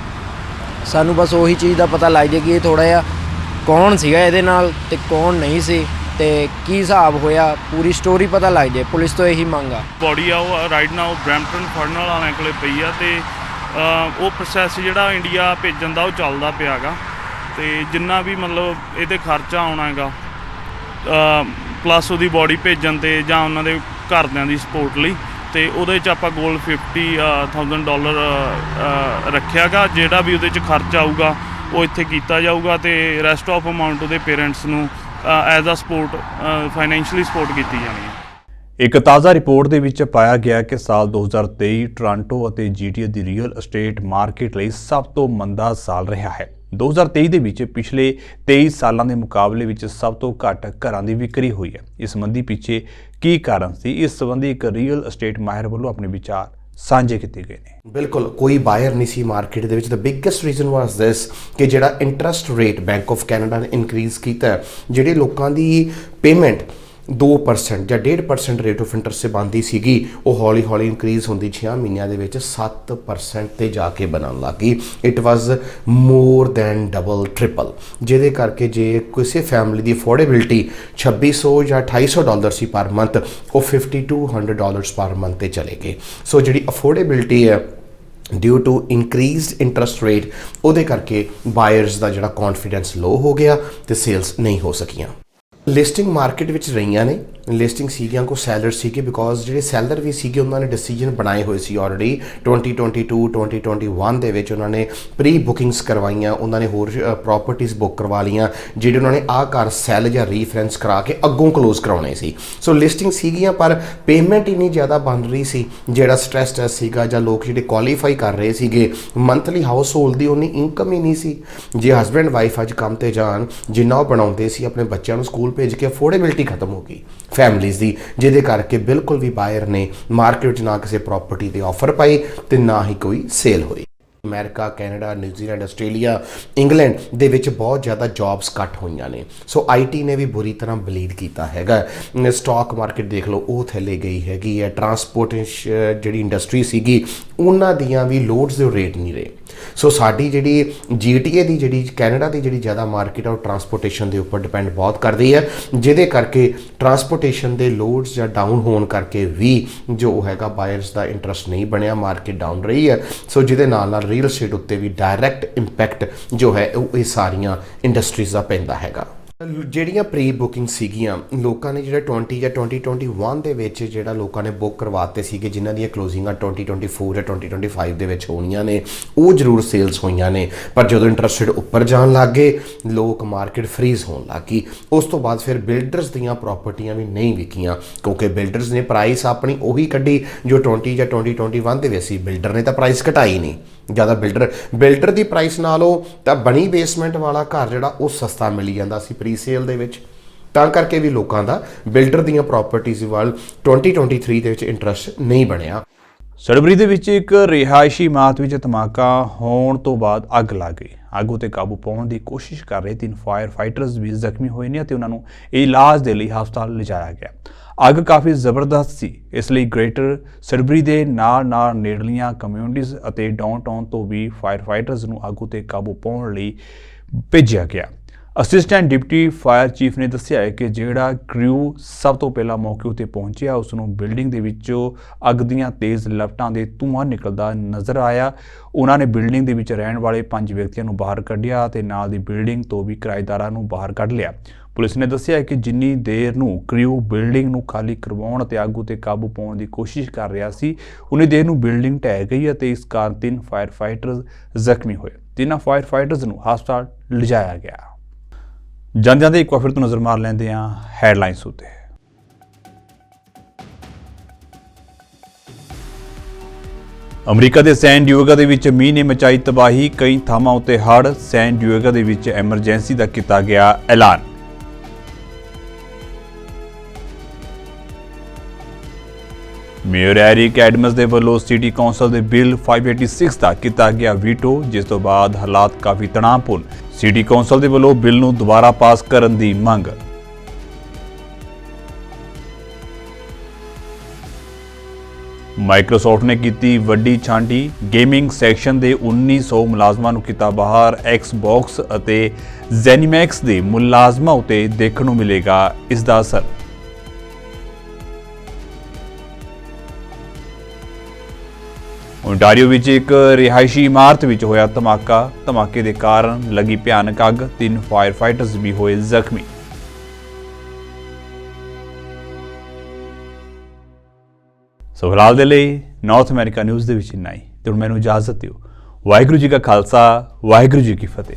ਸਾਨੂੰ ਬਸ ਉਹੀ ਚੀਜ਼ ਦਾ ਪਤਾ ਲੱਗ ਜੇ ਕਿ ਇਹ ਥੋੜ੍ਹਾ ਜਿਹਾ ਕੌਣ ਸੀਗਾ ਇਹਦੇ ਨਾਲ ਤੇ ਕੌਣ ਨਹੀਂ ਸੀ ਤੇ ਕੀ ਹਿਸਾਬ ਹੋਇਆ, ਪੂਰੀ ਸਟੋਰੀ ਪਤਾ ਲੱਗ ਜੇ। ਪੁਲਿਸ ਤੋਂ ਇਹੀ ਮੰਗ ਆ। ਬੋਡੀ ਆ ਉਹ ਰਾਈਟ ਨਾਓ ਉਹ ਬਰੈਂਪਟਨ ਫੜਨ ਵਾਲਿਆਂ ਕੋਲੇ ਪਈ ਆ ਤੇ ਉਹ ਪ੍ਰੋਸੈਸ ਜਿਹੜਾ ਇੰਡੀਆ ਭੇਜਣ ਦਾ ਉਹ ਚੱਲਦਾ ਪਿਆ ਗਾ ਤੇ ਜਿੰਨਾ ਵੀ ਮਤਲਬ ਇਹਦੇ ਖਰਚਾ ਆਉਣਾ ਹੈਗਾ ਪਲੱਸ ਉਹਦੀ ਬੋਡੀ ਭੇਜਣ ਤੇ ਜਾਂ ਉਹਨਾਂ ਦੇ ਘਰਦਿਆਂ ਦੀ ਸਪੋਰਟ ਲਈ ਤੇ ਉਹਦੇ 'ਚ ਆਪਾਂ ਗੋਲ $50,000 ਰੱਖਿਆ ਗਾ। ਜਿਹੜਾ ਵੀ ਉਹਦੇ 'ਚ ਖਰਚ ਆਊਗਾ ਉਹ ਇੱਥੇ ਕੀਤਾ ਜਾਊਗਾ ਤੇ ਰੈਸਟ ਆਫ ਅਮਾਊਂਟ ਉਹਦੇ ਪੇਰੈਂਟਸ ਨੂੰ as a support financially support ਕੀਤੀ ਜਾਣੀ ਹੈ। ਇੱਕ ਤਾਜ਼ਾ ਰਿਪੋਰਟ ਦੇ ਵਿੱਚ ਪਾਇਆ ਗਿਆ ਕਿ ਸਾਲ 2023 ਟੋਰਾਂਟੋ ਅਤੇ GTA ਦੀ ਰੀਅਲ ਅਸਟੇਟ ਮਾਰਕੀਟ ਲਈ ਸਭ ਤੋਂ ਮੰਦਾ ਸਾਲ ਰਿਹਾ ਹੈ। 2023 ਦੇ ਵਿੱਚ ਪਿਛਲੇ 23 ਸਾਲਾਂ ਦੇ ਮੁਕਾਬਲੇ ਵਿੱਚ ਸਭ ਤੋਂ ਘੱਟ ਘਰਾਂ ਦੀ ਵਿਕਰੀ ਹੋਈ ਹੈ। ਇਸ ਸੰਬੰਧੀ ਪਿੱਛੇ ਕੀ ਕਾਰਨ ਸੀ, ਇਸ ਸੰਬੰਧੀ ਇੱਕ ਰੀਅਲ ਅਸਟੇਟ ਮਾਹਿਰ ਵੱਲੋਂ ਆਪਣੇ ਵਿਚਾਰ ਸਾਂਝੇ ਕੀਤੇ ਗਏ ਨੇ। ਬਿਲਕੁਲ ਕੋਈ ਬਾਇਰ ਨਹੀਂ ਸੀ ਮਾਰਕੀਟ ਦੇ ਵਿੱਚ। ਦ ਬਿਗੇਸਟ ਰੀਜ਼ਨ ਵਾਸ ਦਿਸ ਕਿ ਜਿਹੜਾ interest rate bank of Canada ਨੇ ਇਨਕਰੀਜ਼ ਕੀਤਾ, ਜਿਹੜੇ ਲੋਕਾਂ ਦੀ ਪੇਮੈਂਟ 2% ਜਾਂ 1.5% ਰੇਟ ਆਫ ਇੰਟਰਸਟ 'ਤੇ ਬਣਦੀ ਸੀਗੀ ਉਹ ਹੌਲੀ ਹੌਲੀ ਇਨਕਰੀਜ਼ ਹੁੰਦੀ 6 ਮਹੀਨਿਆਂ ਦੇ ਵਿੱਚ 7% 'ਤੇ ਜਾ ਕੇ ਬਣਨ ਲੱਗ ਗਈ। It was more than double triple, ਜਿਹਦੇ ਕਰਕੇ ਜੇ ਕਿਸੇ ਫੈਮਿਲੀ ਦੀ ਅਫੋਰਡੇਬਿਲਟੀ $2,600 ਜਾਂ $2,800 ਸੀ ਪਰ ਮੰਥ, ਉਹ $5,200 ਪਰ ਮੰਥ 'ਤੇ ਚਲੇ ਗਏ। ਸੋ ਜਿਹੜੀ ਅਫੋਰਡੇਬਿਲਟੀ ਹੈ ਡਿਊ ਟੂ ਇਨਕਰੀਜ਼ਡ ਇੰਟਰਸਟ ਰੇਟ, ਉਹਦੇ ਕਰਕੇ ਬਾਇਰਸ ਦਾ ਜਿਹੜਾ ਕੌਨਫੀਡੈਂਸ ਲੋ ਹੋ ਗਿਆ ਤੇ ਸੇਲਸ ਨਹੀਂ ਹੋ ਸਕੀਆਂ। ਲਿਸਟਿੰਗ ਮਾਰਕੀਟ ਵਿੱਚ ਰਹੀਆਂ ਨੇ, ਲਿਸਟਿੰਗ ਸੀਗੀਆਂ ਕੋ ਸੈਲਰ ਸੀਗੇ ਬਿਕੋਜ਼ ਜਿਹੜੇ ਸੈਲਰ ਵੀ ਸੀਗੇ ਉਹਨਾਂ ਨੇ ਡਿਸੀਜਨ ਬਣਾਏ ਹੋਏ ਸੀ ਆਲਰੇਡੀ 2022-2021 ਦੇ ਵਿੱਚ ਉਹਨਾਂ ਨੇ ਪ੍ਰੀ ਬੁਕਿੰਗਸ ਕਰਵਾਈਆਂ, ਉਹਨਾਂ ਨੇ ਹੋਰ ਪ੍ਰੋਪਰਟੀਜ਼ ਬੁੱਕ ਕਰਵਾ ਲਈਆਂ ਜਿਹੜੇ ਉਹਨਾਂ ਨੇ ਆਹ ਘਰ ਸੈਲ ਜਾਂ ਰੀਫਰੈਂਸ ਕਰਾ ਕੇ ਅੱਗੋਂ ਕਲੋਜ਼ ਕਰਾਉਣੇ ਸੀ। ਸੋ ਲਿਸਟਿੰਗ ਸੀਗੀਆਂ ਪਰ ਪੇਮੈਂਟ ਇੰਨੀ ਜ਼ਿਆਦਾ ਬਣ ਰਹੀ ਸੀ, ਜਿਹੜਾ ਸਟ੍ਰੈਸ ਸੀਗਾ ਜਾਂ ਲੋਕ ਜਿਹੜੇ ਕੁਆਲੀਫਾਈ ਕਰ ਰਹੇ ਸੀਗੇ ਮੰਥਲੀ ਹਾਊਸ ਹੋਲਡ ਦੀ ਉਨੀ ਇਨਕਮ ਹੀ ਨਹੀਂ ਸੀ। ਜੇ ਹਸਬੈਂਡ ਵਾਈਫ ਅੱਜ ਕੰਮ ਤੇ ਜਾਣ ਜਿੰਨਾ ਉਹ ਬਣਾਉਂਦੇ ਸੀ ਆਪਣੇ ਬੱਚਿਆਂ ਨੂੰ ਸਕੂਲ ਭੇਜ ਕੇ ਅਫੋਰਡੇਬਿਲਟੀ ਖਤਮ ਹੋ ਗਈ ਫੈਮਲੀਜ਼ ਦੀ, ਜਿਹਦੇ ਕਰਕੇ ਬਿਲਕੁਲ ਵੀ ਬਾਇਰ ਨੇ ਮਾਰਕੀਟ 'ਚ ਨਾ ਕਿਸੇ ਪ੍ਰੋਪਰਟੀ ਦੇ ਆਫਰ ਪਾਈ ਤੇ ਨਾ ਹੀ ਕੋਈ ਸੇਲ ਹੋਈ। America, Canada, New Zealand, Australia, England ਦੇ ਵਿੱਚ ਬਹੁਤ ਜ਼ਿਆਦਾ ਜੌਬਸ ਕੱਟ ਹੋਈਆਂ ਨੇ। ਸੋ IT ਨੇ ਵੀ ਬੁਰੀ ਤਰ੍ਹਾਂ ਬਲੀਡ ਕੀਤਾ ਹੈਗਾ। ਸਟਾਕ ਮਾਰਕੀਟ ਦੇਖ ਲਓ ਉਹ ਥੱਲੇ ਗਈ ਹੈਗੀ ਹੈ। ਟਰਾਂਸਪੋਰਟ ਜਿਹੜੀ ਇੰਡਸਟਰੀ ਸੀਗੀ ਉਹਨਾਂ ਦੀਆਂ ਵੀ ਲੋਡਸ ਦੇ ਰੇਟ ਨਹੀਂ ਰਹੇ। ਸੋ ਸਾਡੀ ਜਿਹੜੀ GTA ਦੀ ਜਿਹੜੀ ਕੈਨੇਡਾ ਦੀ ਜਿਹੜੀ ਜ਼ਿਆਦਾ ਮਾਰਕੀਟ ਆ ਉਹ ਟਰਾਂਸਪੋਰਟੇਸ਼ਨ ਦੇ ਉੱਪਰ ਡਿਪੈਂਡ ਬਹੁਤ ਕਰਦੀ ਹੈ, ਜਿਹਦੇ ਕਰਕੇ ਟਰਾਂਸਪੋਰਟੇਸ਼ਨ ਦੇ ਲੋਡਸ ਜਾਂ ਡਾਊਨ ਹੋਣ ਕਰਕੇ ਵੀ ਜੋ ਹੈਗਾ ਬਾਇਰਸ ਦਾ ਇੰਟਰਸਟ ਨਹੀਂ ਬਣਿਆ, ਮਾਰਕੀਟ ਡਾਊਨ ਰਹੀ ਹੈ। ਸੋ ਜਿਹਦੇ ਨਾਲ ਰੀਅਲ ਸਟੇਟ ਉੱਤੇ ਵੀ ਡਾਇਰੈਕਟ ਇੰਪੈਕਟ ਜੋ ਹੈ ਉਹ ਇਹ ਸਾਰੀਆਂ ਇੰਡਸਟਰੀਜ਼ ਦਾ ਪੈਂਦਾ ਹੈਗਾ। ਜਿਹੜੀਆਂ ਪ੍ਰੀ ਬੁਕਿੰਗ ਸੀਗੀਆਂ ਲੋਕਾਂ ਨੇ ਜਿਹੜਾ 20 ਜਾਂ 2021 ਦੇ ਵਿੱਚ ਜਿਹੜਾ ਲੋਕਾਂ ਨੇ ਬੁੱਕ ਕਰਵਾਤੇ ਸੀਗੇ, ਜਿਨ੍ਹਾਂ ਦੀਆਂ ਕਲੋਜ਼ਿੰਗਾਂ 2024 ਜਾਂ 2025 ਦੇ ਵਿੱਚ ਹੋਣੀਆਂ ਨੇ, ਉਹ ਜ਼ਰੂਰ ਸੇਲਸ ਹੋਈਆਂ ਨੇ। ਪਰ ਜਦੋਂ ਇੰਟਰਸਟ ਰੇਟ ਉੱਪਰ ਜਾਣ ਲੱਗ ਗਏ ਲੋਕ ਮਾਰਕੀਟ ਫਰੀਜ਼ ਹੋਣ ਲੱਗ ਗਈ। ਉਸ ਤੋਂ ਬਾਅਦ ਫਿਰ ਬਿਲਡਰਸ ਦੀਆਂ ਪ੍ਰਾਪਰਟੀਆਂ ਵੀ ਨਹੀਂ ਵਿਕੀਆਂ ਕਿਉਂਕਿ ਬਿਲਡਰਸ ਨੇ ਪ੍ਰਾਈਸ ਆਪਣੀ ਉਹੀ ਕੱਢੀ ਜੋ 20 ਜਾਂ 2021 ਦੇ ਵਿੱਚ ਸੀ। ਬਿਲਡਰ ਨੇ ਤਾਂ ਪ੍ਰਾਈਸ ਘਟਾਈ ਨਹੀਂ, ਜ਼ਿਆਦਾ ਬਿਲਡਰ ਦੀ ਪ੍ਰਾਈਸ ਨਾਲੋਂ ਤਾਂ ਬਣੀ ਬੇਸਮੈਂਟ ਵਾਲਾ ਘਰ ਜਿਹੜਾ ਉਹ ਸਸਤਾ ਮਿਲੀ ਜਾਂਦਾ ਸੀ ਪ੍ਰੀ ਸੇਲ ਦੇ ਵਿੱਚ, ਤਾਂ ਕਰਕੇ ਵੀ ਲੋਕਾਂ ਦਾ ਬਿਲਡਰ ਦੀਆਂ ਪ੍ਰਾਪਰਟੀਜ਼ ਵੱਲ 2023 ਦੇ ਵਿੱਚ ਇੰਟਰਸਟ ਨਹੀਂ ਬਣਿਆ। ਸੜਬਰੀ ਦੇ ਵਿੱਚ ਇੱਕ ਰਿਹਾਇਸ਼ੀ ਇਮਾਰਤ ਵਿੱਚ ਧਮਾਕਾ ਹੋਣ ਤੋਂ ਬਾਅਦ ਅੱਗ ਲੱਗ ਗਈ। ਅੱਗ ਉਤੇ ਕਾਬੂ ਪਾਉਣ ਦੀ ਕੋਸ਼ਿਸ਼ ਕਰ ਰਹੇ 3 ਫਾਇਰ ਫਾਈਟਰਸ ਵੀ ਜ਼ਖਮੀ ਹੋਏ ਨੇ ਅਤੇ ਉਹਨਾਂ ਨੂੰ ਇਲਾਜ ਦੇ ਲਈ ਹਸਪਤਾਲ ਲਿਜਾਇਆ ਗਿਆ। ਅੱਗ ਕਾਫੀ ਜ਼ਬਰਦਸਤ ਸੀ, ਇਸ ਲਈ ਗ੍ਰੇਟਰ ਸੜਬਰੀ ਦੇ ਨਾਲ ਨੇੜਲੀਆਂ ਕਮਿਊਨਿਟੀਜ਼ ਅਤੇ ਡਾਊਨਟਾਊਨ ਤੋਂ ਵੀ ਫਾਇਰ ਫਾਈਟਰਸ ਨੂੰ ਅੱਗ ਉਤੇ ਕਾਬੂ ਪਾਉਣ ਲਈ ਭੇਜਿਆ ਗਿਆ। ਅਸਿਸਟੈਂਟ ਡਿਪਟੀ ਫਾਇਰ ਚੀਫ ਨੇ ਦੱਸਿਆ ਹੈ ਕਿ ਜਿਹੜਾ ਕ੍ਰਿਊ ਸਭ ਤੋਂ ਪਹਿਲਾਂ ਮੌਕੇ ਉੱਤੇ ਪਹੁੰਚਿਆ ਉਸ ਨੂੰ ਬਿਲਡਿੰਗ ਦੇ ਵਿੱਚੋਂ ਅੱਗ ਦੀਆਂ ਤੇਜ਼ ਲਪਟਾਂ ਦੇ ਧੂੰਆਂ ਨਿਕਲਦਾ ਨਜ਼ਰ ਆਇਆ। ਉਹਨਾਂ ਨੇ ਬਿਲਡਿੰਗ ਦੇ ਵਿੱਚ ਰਹਿਣ ਵਾਲੇ 5 ਵਿਅਕਤੀਆਂ ਨੂੰ ਬਾਹਰ ਕੱਢਿਆ ਅਤੇ ਨਾਲ ਦੀ ਬਿਲਡਿੰਗ ਤੋਂ ਵੀ ਕਿਰਾਏਦਾਰਾਂ ਨੂੰ ਬਾਹਰ ਕੱਢ ਲਿਆ। ਪੁਲਿਸ ਨੇ ਦੱਸਿਆ ਕਿ ਜਿੰਨੀ ਦੇਰ ਨੂੰ ਕ੍ਰਿਊ ਬਿਲਡਿੰਗ ਨੂੰ ਖਾਲੀ ਕਰਵਾਉਣ ਅਤੇ ਅੱਗ ਉੱਤੇ ਕਾਬੂ ਪਾਉਣ ਦੀ ਕੋਸ਼ਿਸ਼ ਕਰ ਰਿਹਾ ਸੀ, ਉਨੀ ਦੇਰ ਨੂੰ ਬਿਲਡਿੰਗ ਢਹਿ ਗਈ ਅਤੇ ਇਸ ਕਾਰਨ 3 ਫਾਇਰ ਫਾਈਟਰਸ ਜ਼ਖਮੀ ਹੋਏ। ਤਿੰਨਾਂ ਫਾਇਰ ਫਾਈਟਰਸ ਨੂੰ ਹਸਪਤਾਲ ਲਿਜਾਇਆ ਗਿਆ। ਜਾਂਦਿਆਂ ਦੇ ਇੱਕ ਵਾਰ ਫਿਰ ਤੋਂ ਨਜ਼ਰ ਮਾਰ ਲੈਂਦੇ ਹਾਂ ਹੈਡਲਾਈਨਸ ਉੱਤੇ। ਅਮਰੀਕਾ ਦੇ ਸੈਨ ਡਿਏਗੋ ਦੇ ਵਿੱਚ ਮੀਂਹ ਨੇ ਮਚਾਈ ਤਬਾਹੀ, ਕਈ ਥਾਵਾਂ ਉੱਤੇ ਹੜ੍ਹ, ਸੈਨ ਡਿਏਗੋ ਦੇ ਵਿੱਚ ਐਮਰਜੈਂਸੀ ਦਾ ਕੀਤਾ ਗਿਆ ਐਲਾਨ। ਮੇਅਰ ਐਰਿਕ ਐਡਮਜ਼ ਦੇ ਵੱਲੋਂ ਸਿਟੀ ਕੌਂਸਲ ਦੇ ਬਿੱਲ 586 ਦਾ ਕੀਤਾ ਗਿਆ ਵੀਟੋ, ਜਿਸ ਤੋਂ ਬਾਅਦ ਹਾਲਾਤ ਕਾਫੀ ਤਣਾਅਪੂਰਨ। ਸਿਟੀ ਕੌਂਸਲ ਦੇ ਵੱਲੋਂ ਬਿੱਲ ਨੂੰ ਦੁਬਾਰਾ ਪਾਸ ਕਰਨ ਦੀ ਮੰਗ। ਮਾਈਕਰੋਸਾਫਟ ਨੇ ਕੀਤੀ ਵੱਡੀ ਛਾਂਟੀ। ਗੇਮਿੰਗ ਸੈਕਸ਼ਨ ਦੇ 1900 ਮੁਲਾਜ਼ਮਾਂ ਨੂੰ ਕੀਤਾ ਬਾਹਰ। ਐਕਸਬਾਕਸ ਅਤੇ ਜ਼ੈਨੀਮੈਕਸ ਦੇ ਮੁਲਾਜ਼ਮਾਂ ਉਤੇ ਦੇਖਣ ਨੂੰ ਮਿਲੇਗਾ ਇਸ ਦਾ ਅਸਰ। ਓਨਟਾਰੀਓ ਵਿੱਚ ਇੱਕ ਰਿਹਾਇਸ਼ੀ ਇਮਾਰਤ ਵਿੱਚ ਹੋਇਆ ਧਮਾਕਾ। ਧਮਾਕੇ ਦੇ ਕਾਰਨ ਲੱਗੀ ਭਿਆਨਕ ਅੱਗ। 3 ਫਾਇਰ ਫਾਈਟਰਸ ਵੀ ਹੋਏ ਜ਼ਖਮੀ। ਸੋ ਫਿਲਹਾਲ ਦੇ ਲਈ ਨਾਰਥ ਅਮਰੀਕਾ ਨਿਊਜ਼ ਦੇ ਵਿੱਚ ਇੰਨਾ ਹੀ। ਤੇ ਹੁਣ ਮੈਨੂੰ ਇਜਾਜ਼ਤ ਦਿਓ। ਵਾਹਿਗੁਰੂ ਜੀ ਕਾ ਖਾਲਸਾ, ਵਾਹਿਗੁਰੂ ਜੀ ਕੀ ਫਤਿਹ।